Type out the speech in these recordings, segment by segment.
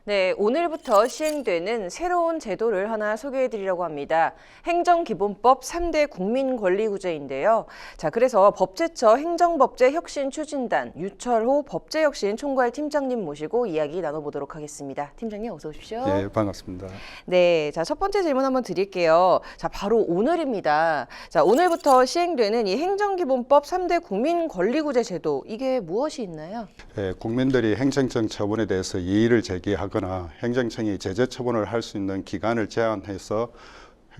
네, 오늘부터 시행되는 새로운 제도를 하나 소개해 드리려고 합니다. 행정기본법 3대 국민권리구제인데요. 자, 그래서 법제처 행정법제혁신추진단 유철호 법제혁신총괄 팀장님 모시고 이야기 나눠보도록 하겠습니다. 팀장님 어서 오십시오. 예, 반갑습니다. 네, 자, 첫 번째 질문 한번 드릴게요. 자, 바로 오늘입니다. 자, 오늘부터 시행되는 이 행정기본법 3대 국민권리구제 제도, 이게 무엇이 있나요? 예, 국민들이 행정적 처분에 대해서 이의를 제기하거나 행정청이 제재 처분을 할 수 있는 기간을 제한해서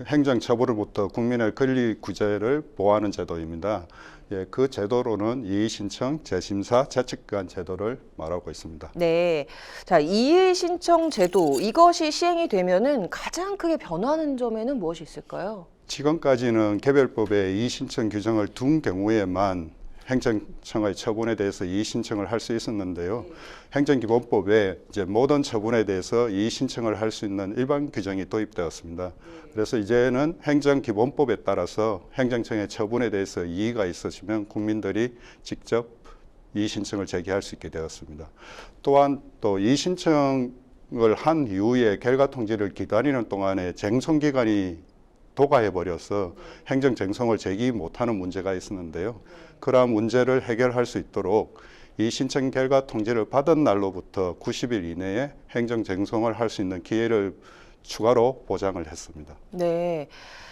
행정 처분으로부터 국민의 권리 구제를 보호하는 제도입니다. 예, 그 제도로는 이의 신청, 재심사, 재책기간 제도를 말하고 있습니다. 네. 자, 이의 신청 제도, 이것이 시행이 되면은 가장 크게 변화하는 점에는 무엇이 있을까요? 지금까지는 개별법에 이의 신청 규정을 둔 경우에만 행정청의 처분에 대해서 이의 신청을 할 수 있었는데요. 행정기본법에 이제 모든 처분에 대해서 이의 신청을 할 수 있는 일반 규정이 도입되었습니다. 그래서 이제는 행정기본법에 따라서 행정청의 처분에 대해서 이의가 있으시면 국민들이 직접 이의 신청을 제기할 수 있게 되었습니다. 또한 또 이의 신청을 한 이후에 결과 통지를 기다리는 동안에 쟁송 기간이 도가해버려서 행정쟁송을 제기 못하는 문제가 있었는데요. 그러한 문제를 해결할 수 있도록 이 신청 결과 통지를 받은 날로부터 90일 이내에 행정쟁송을 할 수 있는 기회를 추가로 보장을 했습니다. 네.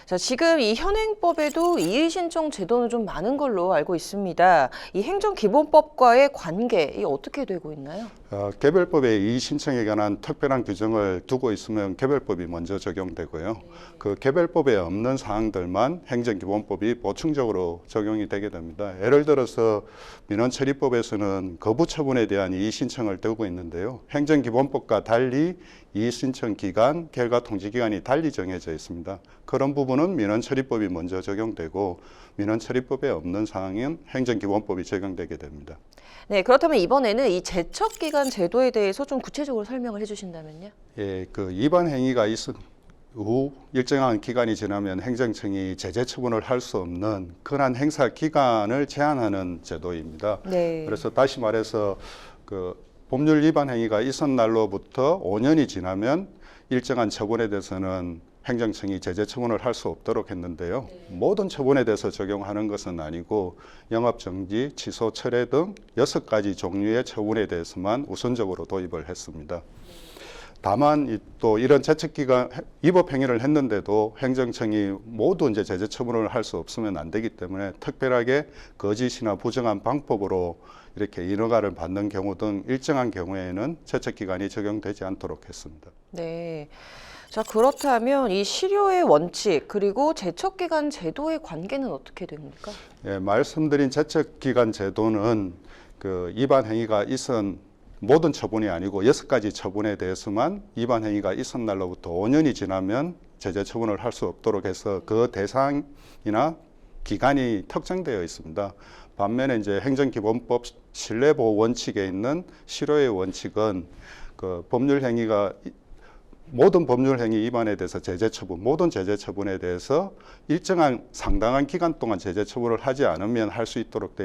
자, 지금 이 현행법에도 이의 신청 제도는 좀 많은 걸로 알고 있습니다. 이 행정기본법과의 관계, 이게 어떻게 되고 있나요? 개별법에 이의 신청에 관한 특별한 규정을 두고 있으면 개별법이 먼저 적용되고요. 그 개별법에 없는 사항들만 행정기본법이 보충적으로 적용이 되게 됩니다. 예를 들어서 민원처리법에서는 거부 처분에 대한 이의 신청을 두고 있는데요. 행정기본법과 달리 이의 신청 기간, 결과 통지 기간이 달리 정해져 있습니다. 그런 부분은 민원처리법이 먼저 적용되고 민원처리법에 없는 사항은 행정기본법이 적용되게 됩니다. 네, 그렇다면 이번에는 이 제척기간 제도에 대해서 좀 구체적으로 설명을 해주신다면요? 예, 그 위반 행위가 있은 후 일정한 기간이 지나면 행정청이 제재 처분을 할 수 없는 그러한 행사 기간을 제한하는 제도입니다. 네. 그래서 다시 말해서 그 법률 위반 행위가 있은 날로부터 5년이 지나면 일정한 처분에 대해서는 행정청이 제재 처분을 할 수 없도록 했는데요. 모든 처분에 대해서 적용하는 것은 아니고 영업정지, 취소, 철회 등 6가지 종류의 처분에 대해서만 우선적으로 도입을 했습니다. 다만 또 이런 재책기간 위법 행위를 했는데도 행정청이 모두 이제 제재 처분을 할 수 없으면 안 되기 때문에 특별하게 거짓이나 부정한 방법으로 이렇게 인허가를 받는 경우 등 일정한 경우에는 재책기간이 적용되지 않도록 했습니다. 네. 자, 그렇다면 이 실효의 원칙 그리고 제척기간 제도의 관계는 어떻게 됩니까? 예, 말씀드린 재책기간 제도는 그 위반 행위가 있은 모든 처분이 아니고 6가지 처분에 대해서만 위반 행위가 있은 날로부터 5년이 지나면 제재 처분을 할 수 없도록 해서 그 대상이나 기간이 특정되어 있습니다. 반면에 이제 행정기본법 신뢰보호 원칙에 있는 실효의 원칙은 그 법률 행위가 모든 법률 행위 위반에 대해서 제재 처분, 모든 제재 처분에 대해서 일정한 상당한 기간 동안 제재 처분을 하지 않으면 할 수 있도록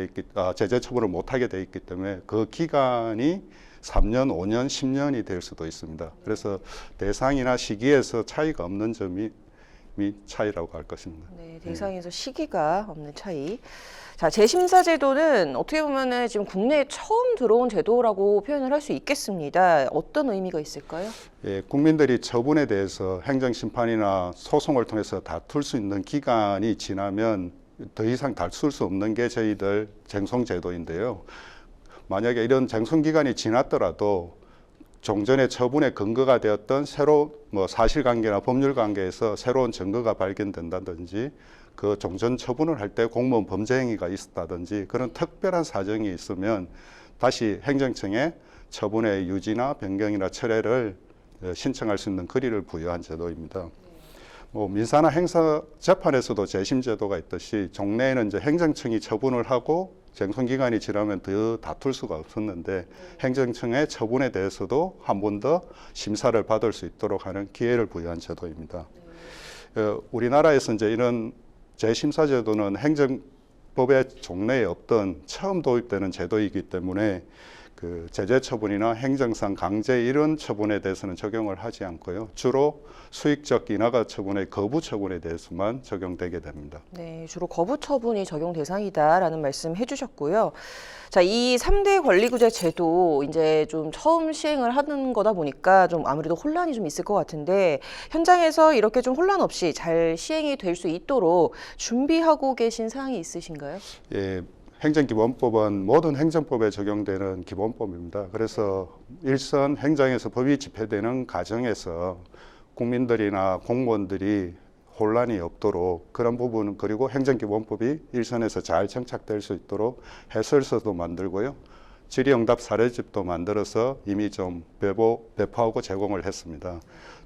제재 처분을 못하게 돼 있기 때문에 그 기간이 3년, 5년, 10년이 될 수도 있습니다. 그래서 대상이나 시기에서 차이가 없는 점이 차이라고 할 것입니다. 네, 대상에서 시기가 없는 차이. 자, 재심사 제도는 어떻게 보면은 지금 국내에 처음 들어온 제도라고 표현을 할 수 있겠습니다. 어떤 의미가 있을까요? 예, 국민들이 처분에 대해서 행정심판이나 소송을 통해서 다툴 수 있는 기간이 지나면 더 이상 다툴 수 없는 게 저희들 쟁송제도인데요. 만약에 이런 쟁송기간이 지났더라도 종전의 처분의 근거가 되었던 새로운 사실관계나 법률관계에서 새로운 증거가 발견된다든지 그 종전 처분을 할 때 공무원 범죄 행위가 있었다든지 그런 특별한 사정이 있으면 다시 행정청에 처분의 유지나 변경이나 철회를 신청할 수 있는 권리를 부여한 제도입니다. 민사나 행사 재판에서도 재심 제도가 있듯이 종래에는 이제 행정청이 처분을 하고 쟁송 기간이 지나면 더 다툴 수가 없었는데 행정청의 처분에 대해서도 한 번 더 심사를 받을 수 있도록 하는 기회를 부여한 제도입니다. 우리나라에서 이제 이런 재심사 제도는 행정법의 종래에 없던 처음 도입되는 제도이기 때문에 그 제재 처분이나 행정상 강제 이런 처분에 대해서는 적용을 하지 않고요. 주로 수익적 인하가 처분의 거부 처분에 대해서만 적용되게 됩니다. 네, 주로 거부 처분이 적용 대상이다라는 말씀 해주셨고요. 자, 이 3대 권리구제 제도 이제 좀 처음 시행을 하는 거다 보니까 좀 아무래도 혼란이 좀 있을 것 같은데 현장에서 이렇게 좀 혼란 없이 잘 시행이 될 수 있도록 준비하고 계신 사항이 있으신가요? 예, 행정기본법은 모든 행정법에 적용되는 기본법입니다. 그래서 일선 행정에서 법이 집행되는 과정에서 국민들이나 공무원들이 혼란이 없도록 그런 부분은 그리고 행정기본법이 일선에서 잘 정착될 수 있도록 해설서도 만들고요. 질의응답 사례집도 만들어서 이미 좀 배포하고 제공을 했습니다.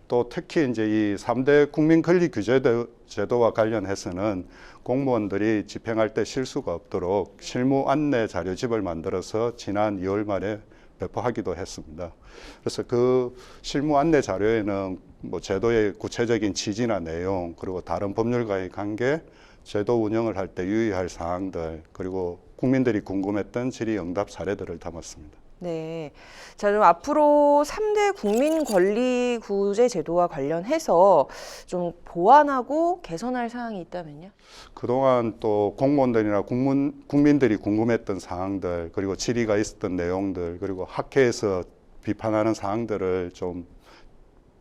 또 특히 이제 이 3대 국민권리규제제도와 관련해서는 공무원들이 집행할 때 실수가 없도록 실무 안내 자료집을 만들어서 지난 2월 말에 배포하기도 했습니다. 그래서 그 실무 안내 자료에는 뭐 제도의 구체적인 취지나 내용, 그리고 다른 법률과의 관계, 제도 운영을 할 때 유의할 사항들, 그리고 국민들이 궁금했던 질의응답 사례들을 담았습니다. 네. 자, 그럼 앞으로 3대 국민권리구제 제도와 관련해서 좀 보완하고 개선할 사항이 있다면요? 그동안 또 공무원들이나 국민들이 궁금했던 사항들, 그리고 질의가 있었던 내용들, 그리고 학회에서 비판하는 사항들을 좀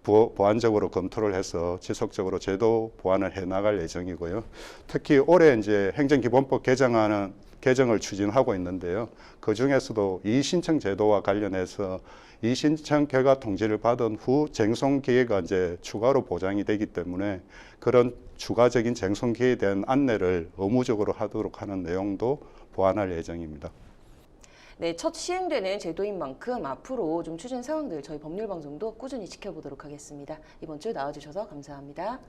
보완적으로 검토를 해서 지속적으로 제도 보완을 해 나갈 예정이고요. 특히 올해 이제 행정기본법 개정을 추진하고 있는데요. 그 중에서도 이의신청 제도와 관련해서 이의신청 결과 통지를 받은 후 쟁송 기회가 이제 추가로 보장이 되기 때문에 그런 추가적인 쟁송 기회에 대한 안내를 의무적으로 하도록 하는 내용도 보완할 예정입니다. 네, 첫 시행되는 제도인 만큼 앞으로 좀 추진 사항들 저희 법률방송도 꾸준히 지켜보도록 하겠습니다. 이번 주 나와주셔서 감사합니다.